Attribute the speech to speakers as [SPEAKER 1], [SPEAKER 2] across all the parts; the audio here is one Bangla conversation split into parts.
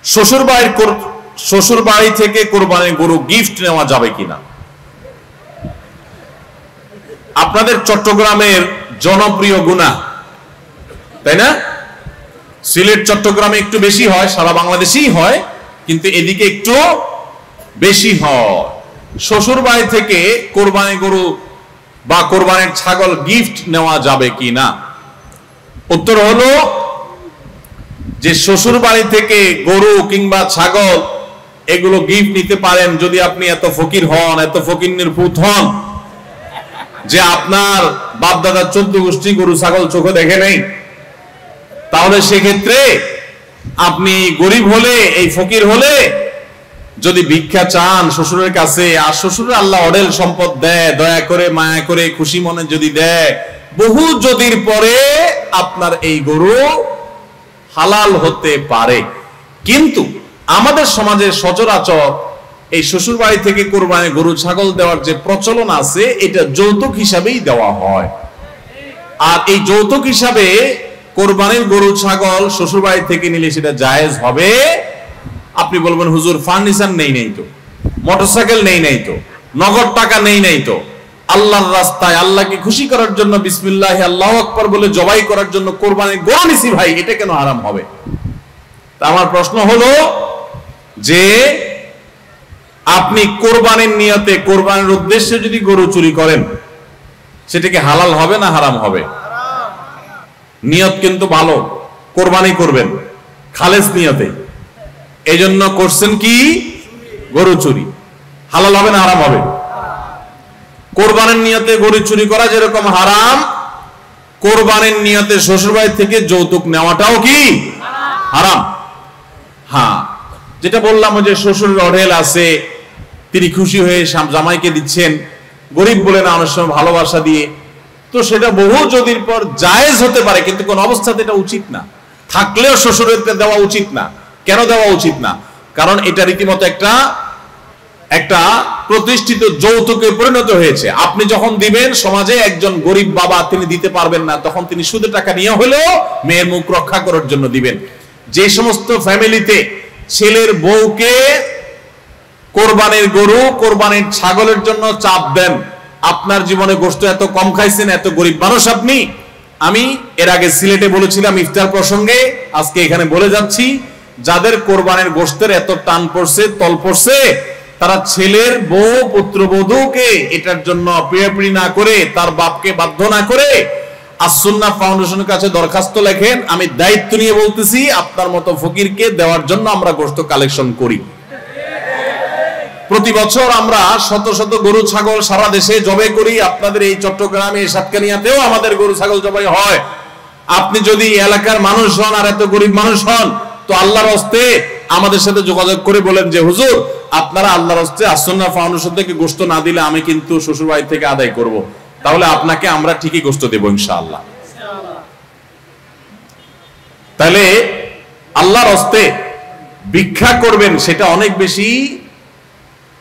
[SPEAKER 1] শ্বশুর বাড়ি থেকে কোরবানির গরু গিফট নেওয়া যাবে কিনা? আপনাদের চট্টগ্রামের জনপ্রিয় গুনাহ, তাই না? সিলেট চট্টগ্রামে একটু বেশি হয়, সারা বাংলাদেশেই হয়, কিন্তু এদিকে একটু বেশি হয়। শ্বশুর বাড়ি থেকে কোরবানি গরু বা কোরবানির ছাগল গিফট নেওয়া যাবে কিনা? উত্তর হলো যে শ্বশুর বাড়ি থেকে গরু কিংবা ছাগল এগুলো গিফট নিতে পারেন যদি আপনি এত ফকির হন, এত ফকিন্নির পুত হন যে আপনার বাপ দাদা 14 গোষ্ঠী গরু ছাগল চোখে দেখে নেই। তাহলে সেক্ষেত্রে আপনি গরিব হলে, এই ফকির হলে যদি ভিক্ষা চান শ্বশুরের কাছে, আর শ্বশুরের আল্লাহ অঢেল সম্পদ দেয়, দয়া করে মায়া করে খুশি মনে যদি দেয়, বহু যদির পরে আপনার এই গরু হালাল হতে পারে। কিন্তু আমাদের সমাজে সচরাচর এই শ্বশুর বাড়ি থেকে কোরবানি গরু ছাগল দেওয়ার যে প্রচলন আছে, এটা যৌতুক হিসাবেই দেওয়া হয়। আর এই যৌতুক হিসাবে কোরবানির গরু ছাগল শ্বশুর বাড়ি থেকে নিলে সেটা জায়েজ হবে। আপনি বলবেন হুজুর ফার্নিচার নেই তো, মোটরসাইকেল নেই তো, নগদ টাকা নেই তো, আল্লাহর রাস্তায় আল্লাহকে খুশি করার জন্য বিসমিল্লাহ আল্লাহু আকবার বলে জবাই করার জন্য কোরবানির গরু নিছি ভাই, এটা কেন হারাম হবে? তা আমার প্রশ্ন হলো যে আপনি কোরবানির নিয়তে, কোরবানির উদ্দেশ্যে যদি গরু চুরি করেন, সেটা কি হালাল হবে না হারাম হবে? নিয়ত কিন্তু ভালো, কোরবানি করবেন খালেস নিয়তে, এই জন্য করছেন কি গরু চুরি, হালাল হবে না হারাম হবে? কোরবানির নিয়তে গরু চুরি করা যেরকম হারাম, কোরবানির নিয়তে শ্বশুরবাড়ি থেকে যৌতুক নেওয়াটাও কি হারাম। হ্যাঁ, যেটা বললাম যে শ্বশুরের অঢেল আছে, তিনি খুশি হয়ে জামাইকে দিচ্ছেন, গরিব বলে না অনেক সময় ভালোবাসা দিয়ে, তো সেটা বহু যদির পর জায়েজ হতে পারে, কিন্তু কোন অবস্থাতে এটা উচিত না। থাকলেও শ্বশুরের দেওয়া উচিত না। কেন দেওয়া উচিত না? কারণ এটা রীতিমতো একটা প্রতিষ্ঠিত যৌতুকে পরিণত হয়েছে। আপনি যখন দিবেন, সমাজে একজন গরিব বাবা তিনি দিতে পারবেন না, তখন তিনি সুদের টাকা নিয়ে হলেও মেয়ের মুখ রক্ষা করার জন্য দিবেন। যে সমস্ত ফ্যামিলিতে ছেলের বউকে কোরবানির গরু, কোরবানির ছাগলের জন্য চাপ দেন, আপনার জীবনে গোশত এত কম খাইছেন, এত গরিব মানুষ আপনি। আমি এর আগে সিলেটে বলেছিলাম ইফতার প্রসঙ্গে, আজকে এখানে বলে যাচ্ছি, যাদের কোরবানির গোশতের এত টান পড়ছে, তল পড়ছে, তারা ছেলের বউ পুত্রবধূকে এটার জন্য পিড়াপিড়ি না করে, তার বাপকে বাধ্য না করে আস-সুন্নাহ ফাউন্ডেশনের কাছে দরখাস্ত লেখেন। আমি দায়িত্ব নিয়ে বলতেছি, আপনার মতো ফকিরকে দেওয়ার জন্য আমরা গোশত কালেকশন করি। প্রতি বছর আমরা শত শত গরু ছাগল সারা দেশে জবাই করি। আপনাদের এই চট্টগ্রামে, সাতকানিয়াতেও আমাদের গরু ছাগল জবাই হয়। আপনি যদি এলাকার মানুষ হন আর এত গরিব মানুষ হন, তো আল্লাহর হস্তে আমাদের সাথে যোগাযোগ করে বলেন যে হুজুর, আপনারা আল্লাহর হস্তে আস-সুন্নাহ ফাউন্ডেশন থেকে গোশত না দিলে আমি কিন্তু শ্বশুর বাড়ি থেকে আদায় করব। তাহলে আপনাকে আমরা ঠিকই গোশত দেব ইনশাআল্লাহ। তাহলে আল্লাহর হস্তে ভিক্ষা করবেন, সেটা অনেক বেশি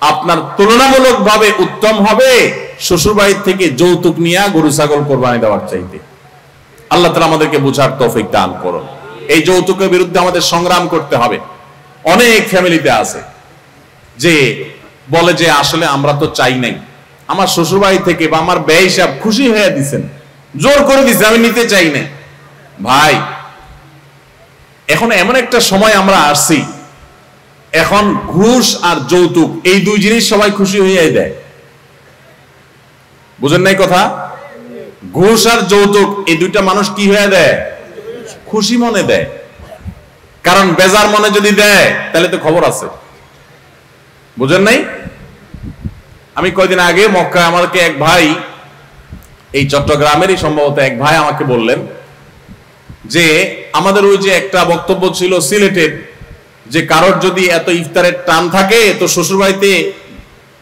[SPEAKER 1] আপনার তুলনামূলকভাবে উত্তম হবে শ্বশুর বাড়ি থেকে যৌতুক নিয়ে গরু ছাগল কোরবানি দেওয়ার চাইতে। আল্লাহ তাআলা আমাদেরকে বুঝার তৌফিক দান করুন। এই যৌতুকের বিরুদ্ধে আমাদের সংগ্রাম করতে হবে। অনেক ফ্যামিলিতে আছে যে বলে যে আসলে আমরা তো চাই নাই, আমার শ্বশুর বাড়ি থেকে বা আমার ব্যয় হিসাব খুশি হয়ে দিচ্ছেন, জোর করে দিচ্ছে, আমি নিতে চাই না। ভাই, এখন এমন একটা সময় আমরা আসছি, এখন ঘুষ আর যৌতুক এই দুই জিনিস সবাই খুশি হয়ে দেয়। বুঝেন নাই কথা? ঘুষ আর যৌতুক এই দুইটা মানুষ কি হয়ে দেয়? খুশি মনে দেয়। কারণ বেজার মনে যদি দেয় তাহলে তো খবর আছে। বুঝেন নাই? আমি কয়দিন আগে মক্কায় আমাকে এক ভাই, এই চট্টগ্রামেরই সম্ভবত এক ভাই আমাকে বললেন যে আমাদের ওই যে একটা বক্তব্য ছিল সিলেটের, যে কারোর যদি এত ইফতারের টান থাকে তো শ্বশুরবাড়িতে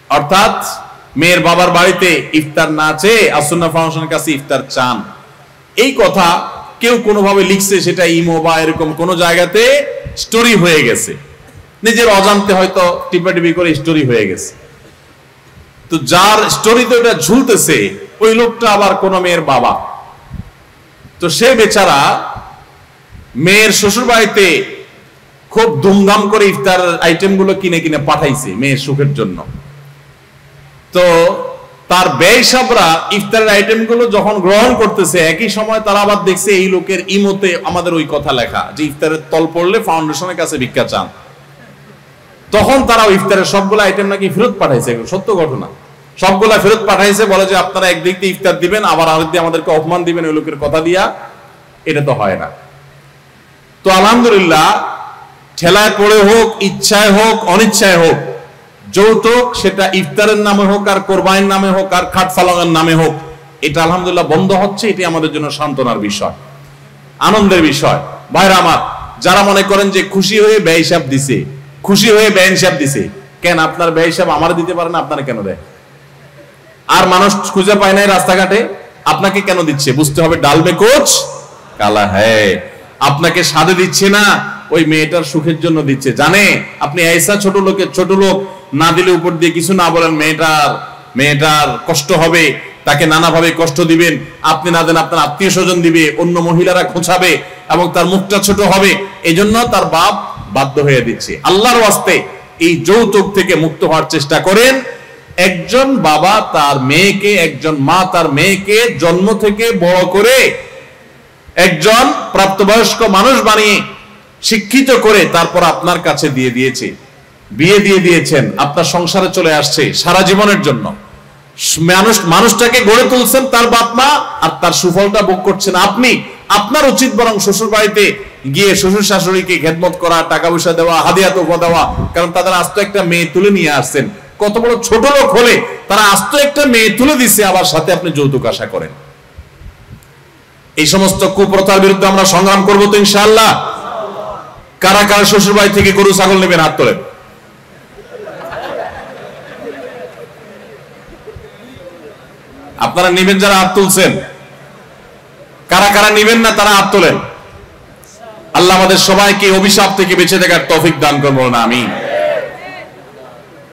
[SPEAKER 1] অর্থাৎ মেয়ের বাবার বাড়িতে ইফতার না চেয়ে আস-সুন্নাহ ফাউন্ডেশনের কাছে ইফতার চান। এই কথা কেউ কোনোভাবে লিখছে, সেটা ইমো বা এরকম কোন জায়গাতে স্টোরি হয়ে গেছে, নিজের অজান্তে হয়তো টিপাটিপি করে স্টোরি হয়ে গেছে। তো যার স্টোরিতে ওটা ঝুলতেছে ওই লোকটা আবার কোন মেয়ের বাবা। তো সে বেচারা মেয়ের শ্বশুর বাড়িতে খুব ধুমধাম করে ইফতার আইটেম গুলো কিনে কিনে পাঠাইছে মেয়ের সুখের জন্য। তো তার ব্যয়সাবরা ইফতারের আইটেম গুলো যখন গ্রহণ করতেছে, একই সময় তারা আবার দেখছে এই লোকের ইমোতে আমাদের ওই কথা লেখা যে ইফতারের তল পড়লে ফাউন্ডেশনের কাছে ভিক্ষা চান। তখন তারা ইফতারের সবগুলো আইটেম নাকি ফেরত পাঠাইছে, সত্য ঘটনা, সবগুলা ফেরত পাঠাইছে। বলে যে আপনারা একদিক দিয়ে ইফতার দিবেন, আবার আরেক দিয়ে আমাদেরকে অপমান দিবেন ওই লোকের কথা দিয়া, এটা তো হয় না। তো আলহামদুলিল্লাহ, ঠেলায় পড়ে হোক, ইচ্ছায় হোক, অনিচ্ছায় হোক, যৌতুক সেটা ইফতারের নামে হোক আর কোরবানির নামে হোক আর খাট ফালানোর নামে হোক, এটা আলহামদুলিল্লাহ বন্ধ হচ্ছে। এটি আমাদের জন্য সান্ত্বনার বিষয়, আনন্দের বিষয়। ভাইরা আমার, যারা মনে করেন যে খুশি হয়ে ব্যয় হিসাব দিছে, খুশি হয়ে ব্যয় হিসাব দিছে, কেন আপনার ব্যয় হিসাব আমার দিতে পারে না? আপনারা কেন দেয়? আর মানুষ খুঁজে পায় নাই রাস্তাঘাটে, আপনাকে কেন দিচ্ছে? বুঝতে হবে ডাল মে কুছ কালা হ্যায়। আপনাকে সাধে দিচ্ছে না, ওই মেয়েটার সুখের জন্য দিচ্ছে। জানে আপনি ऐसा ছোট লোক না দিলে, উপর দিয়ে কিছু না বলেন, মেয়েটার কষ্ট হবে, তাকে নানাভাবে কষ্ট দিবেন। আপনি না দেন, আপনার আত্মীয় স্বজন দিবে, অন্য মহিলারা খোঁচাবে এবং তার মুখটা ছোট হবে। এই জন্য তার বাপ বাধ্য হয়ে দিচ্ছে। আল্লাহর ওয়াস্তে এই যৌতুক থেকে মুক্ত হওয়ার চেষ্টা করেন। একজন বাবা তার মেয়েকে, একজন মা তার মেয়েকে জন্ম থেকে বড় করে একজন প্রাপ্তবয়স্ক মানুষ বানিয়ে শিক্ষিত করে তারপর আপনার কাছে দিয়ে দিয়েছে, বিয়ে দিয়ে দিয়েছেন, আপনার সংসারে চলে আসছে সারা জীবনের জন্য। মানুষটাকে গড়ে তুলছেন তার বাপ মা, আর তার সুফলটা ভোগ করছেন আপনি। আপনার উচিত বরং শ্বশুর বাড়িতে গিয়ে শ্বশুর শাশুড়িকে খেদমত করা, টাকা পয়সা দেওয়া, হাদিয়া তোফা দেওয়া। কারণ তাদের আস্ত একটা মেয়ে তুলে নিয়ে আসছেন। কত বড় ছোট লোক হলে তারা আস্ত একটা মেয়ে তুলে দিচ্ছে, আবার সাথে আপনি যৌতুক আশা করেন। এই সমস্ত কুপ্রথার বিরুদ্ধে আমরা সংগ্রাম করবো তো ইনশাআল্লাহ। কারা কারা শ্বশুর বাড়ি থেকে গরু ছাগল নেবেন? হাত তোলেন। আপনারা নিবেন যারা হাত তুলছেন, কারা কারা নিবেন না তারা হাত তোলেন। আল্লাহ আমাদের সবাইকে অভিশাপ থেকে বেঁচে থাকার তৌফিক দান করবো না, আমিন।